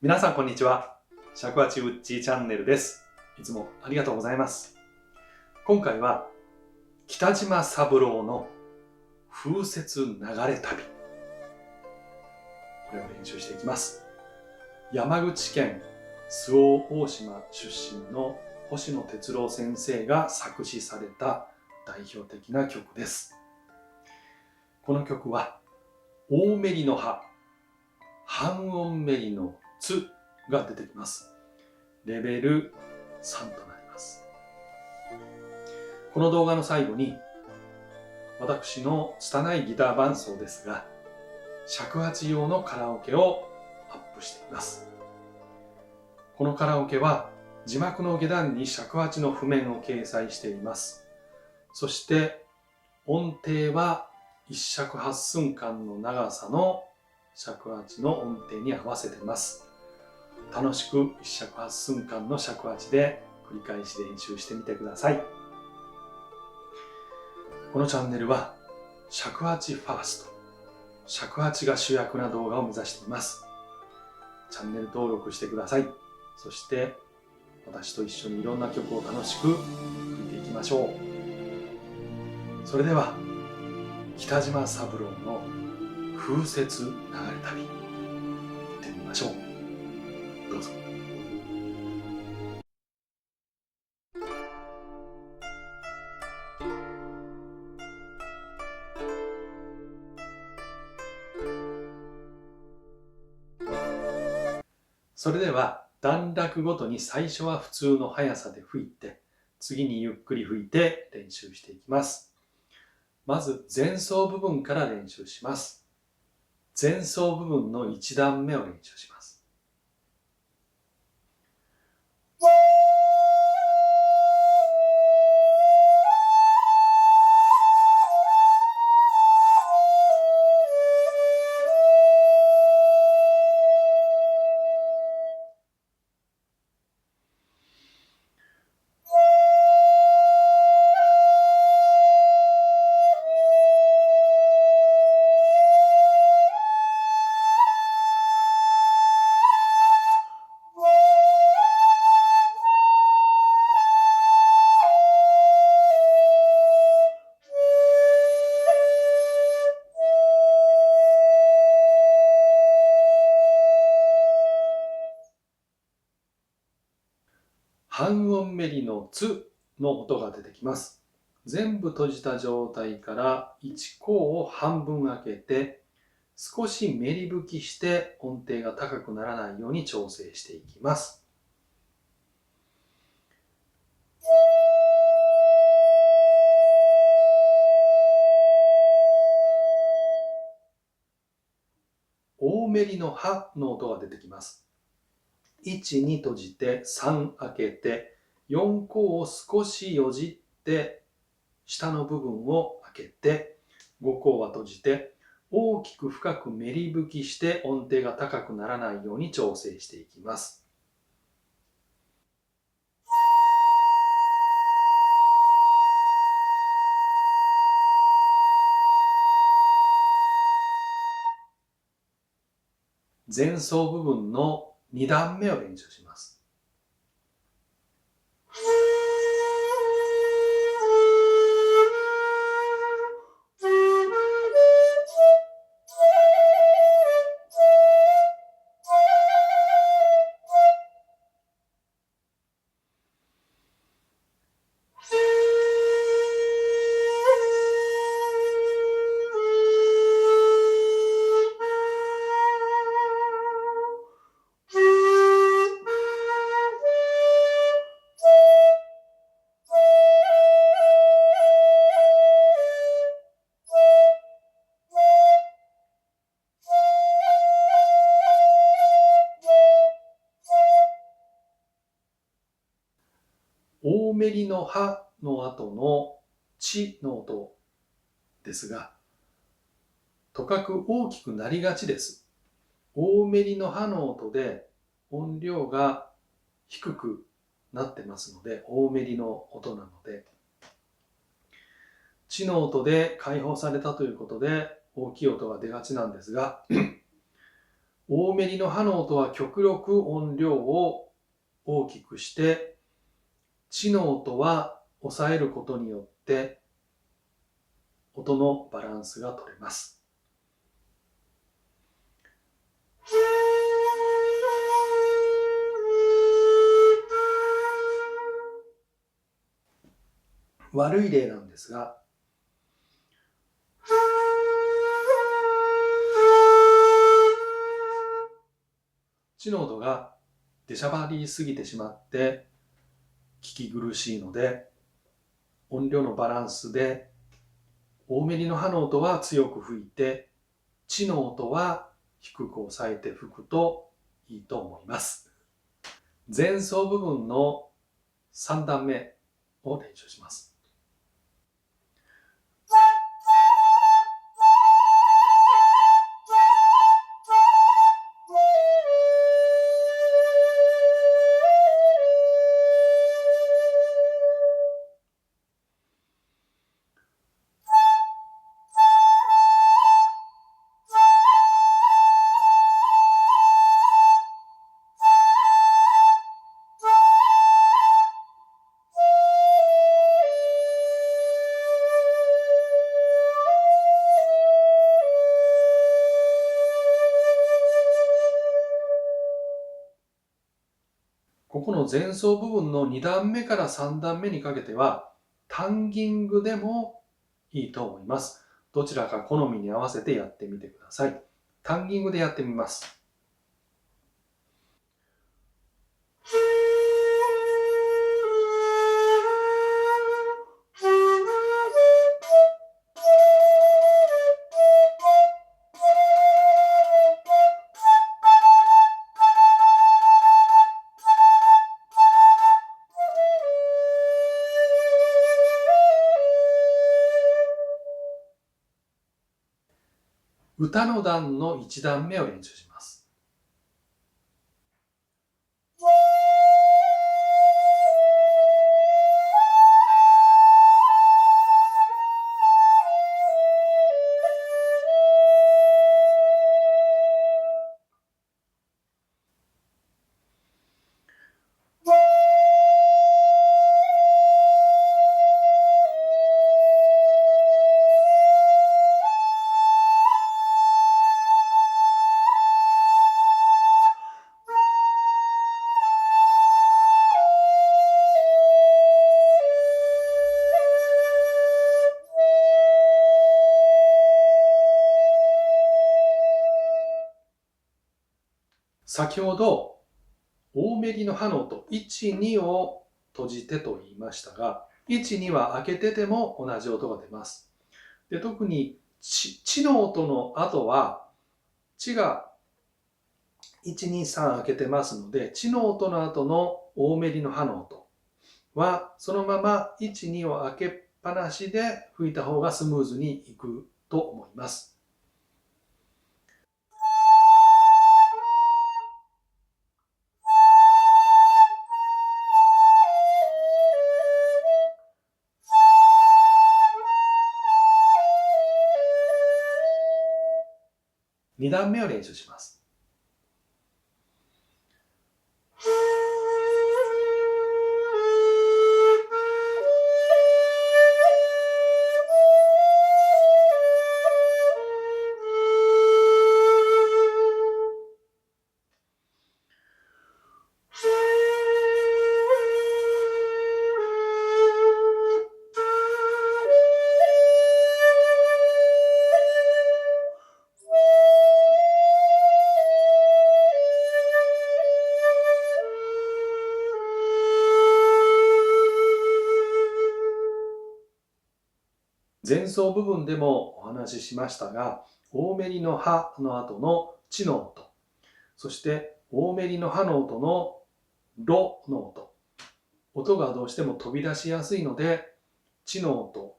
皆さんこんにちは。尺八ウッチーチャンネルです。いつもありがとうございます。今回は北島三郎の風雪流れ旅、これを練習していきます。山口県周防大島出身の星野哲郎先生が作詞された代表的な曲です。この曲は大メリの葉、半音メリのつが出てきます。レベル3となります。この動画の最後に私の拙いギター伴奏ですが、尺八用のカラオケをアップしています。このカラオケは字幕の下段に尺八の譜面を掲載しています。そして音程は1尺8寸間の長さの尺八の音程に合わせています。楽しく1尺8寸間の尺八で繰り返し練習してみてください。このチャンネルは尺八ファースト、尺八が主役な動画を目指しています。チャンネル登録してください。そして私と一緒にいろんな曲を楽しく聴いていきましょう。それでは北島三郎の風雪流れ旅、行ってみましょう。どうぞ。それでは段落ごとに最初は普通の速さで吹いて、次にゆっくり吹いて練習していきます。まず前奏部分から練習します。前奏部分の1段目を練習します。半音メリのつの音が出てきます。全部閉じた状態から1項を半分開けて、少しメリ吹きして音程が高くならないように調整していきます。大メリのハの音が出てきます。1、2閉じて3開けて、4項を少しよじって下の部分を開けて、5項は閉じて大きく深くメリ吹きして音程が高くならないように調整していきます。前奏部分の2段目を練習します。大メリのハの後のチの音ですが、とかく大きくなりがちです。大メリのハの音で音量が低くなってますので、大メリの音なので、チの音で解放されたということで大きい音が出がちなんですが、大メリの歯の音は極力音量を大きくして、地の音は抑えることによって音のバランスが取れます。悪い例なんですが、地の音が出しゃばりすぎてしまって聞き苦しいので、音量のバランスで大メリの歯の音は強く吹いて、地の音は低く抑えて吹くといいと思います。前奏部分の3段目を練習します。ここの前奏部分の2段目から3段目にかけては、タンギングでもいいと思います。どちらか好みに合わせてやってみてください。タンギングでやってみます。歌の段の1段目を練習します。先ほど、大メリの歯の音、1、2を閉じてと言いましたが、1、2は開けてても同じ音が出ます。で、特に地の音の後は、地が1、2、3開けてますので、地の音の後の大メリの歯の音は、そのまま1、2を開けっぱなしで吹いた方がスムーズにいくと思います。2段目を練習します。前奏部分でもお話ししましたが、大メリの歯の後の地の音、そして大メリの歯の音のロの音、音がどうしても飛び出しやすいので、地の音、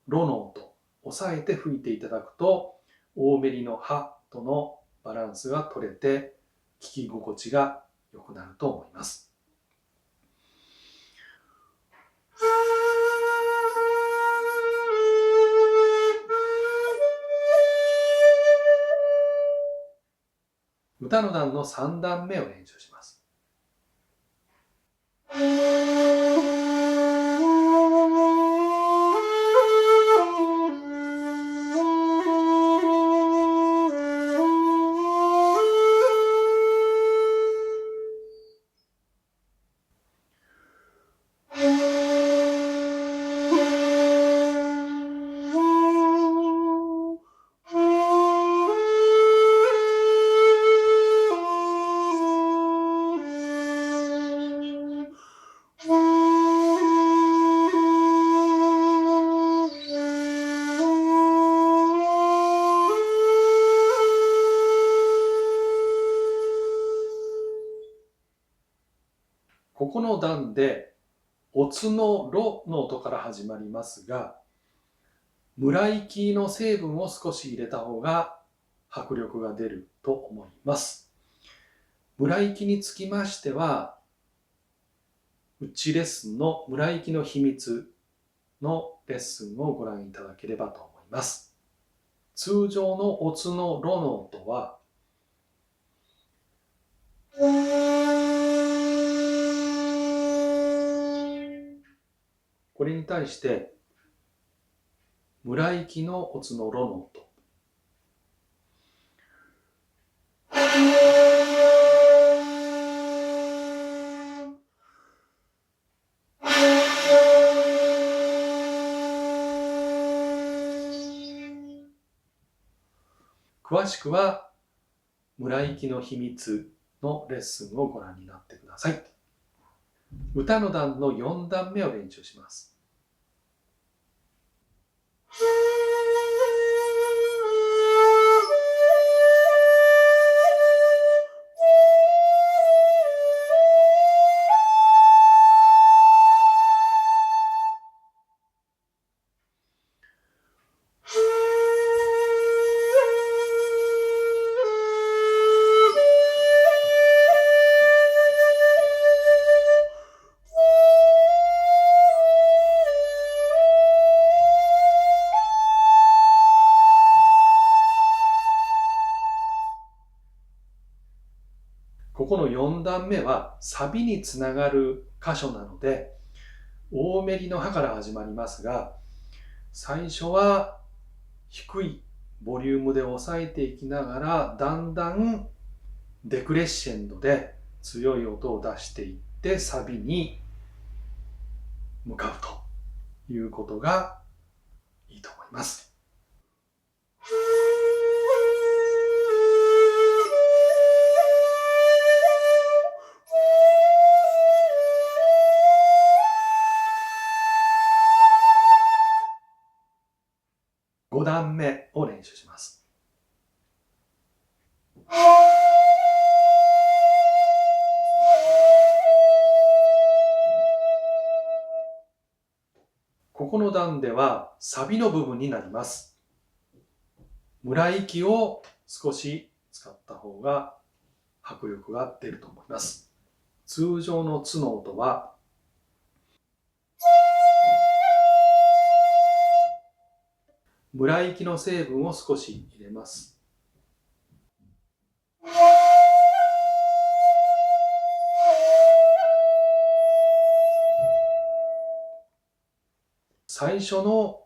ロの音、押さえて吹いていただくと、大メリの歯とのバランスが取れて、聞き心地が良くなると思います。歌の段の3段目を練習します。ここの段で、おつのろの音から始まりますが、村息の成分を少し入れた方が迫力が出ると思います。村息につきましては、うちレッスンの村息の秘密のレッスンをご覧いただければと思います。通常のおつのろの音は、これに対して村息のおつのろの音、詳しくは村息の秘密のレッスンをご覧になってください。歌の段の4段目を練習します。ここの4段目はサビにつながる箇所なので、大メリの歯から始まりますが、最初は低いボリュームで抑えていきながら、だんだんデクレッシェンドで強い音を出していってサビに向かうということがいいと思います。5段目を練習します。ここの段ではサビの部分になります。村息を少し使った方が迫力が出ると思います。通常のつの音は、村息の成分を少し入れます。最初の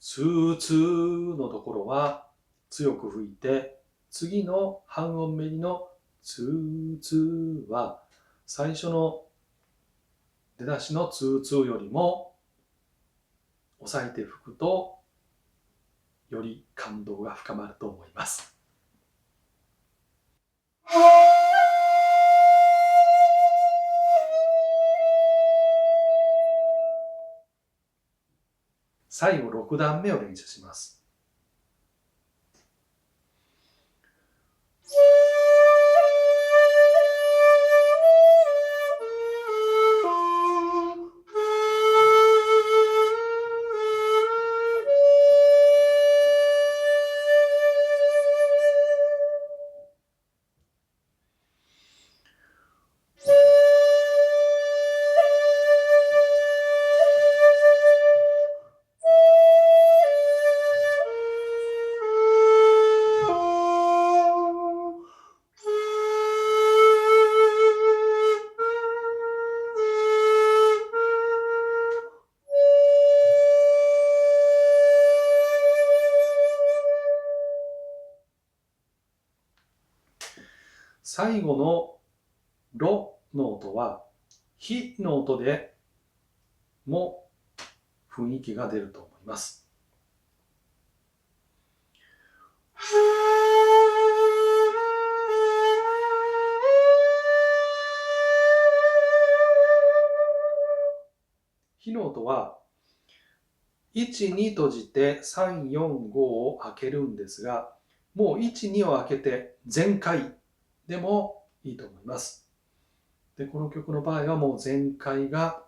ツーツーのところは強く吹いて、次の半音目のツーツーは最初の出だしのツーツーよりも抑えて吹くとより感動が深まると思います。最後6段目を練習します。最後のロの音はヒの音でも雰囲気が出ると思います。ヒの音は1、2閉じて3、4、5を開けるんですが、もう1、2を開けて全開でもいいと思います。で、この曲の場合はもう全開が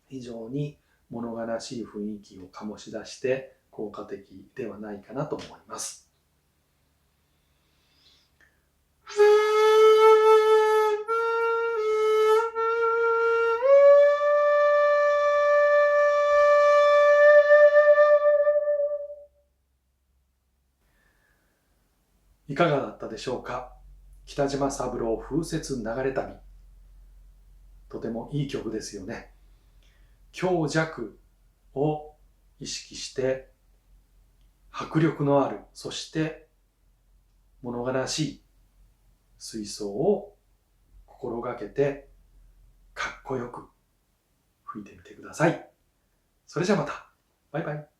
非常に物悲しい雰囲気を醸し出して効果的ではないかなと思います。いかがだったでしょうか。北島三郎風雪流れ旅。とてもいい曲ですよね。強弱を意識して迫力のある、そして物悲しい吹奏を心がけてかっこよく吹いてみてください。それじゃまた。バイバイ。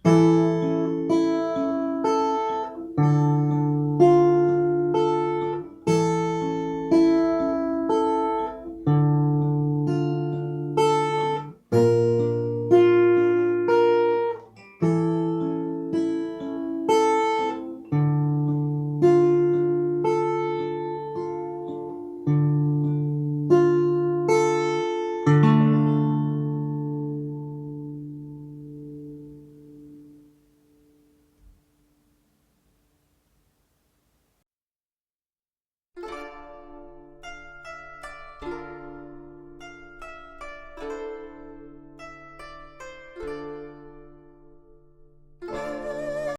す。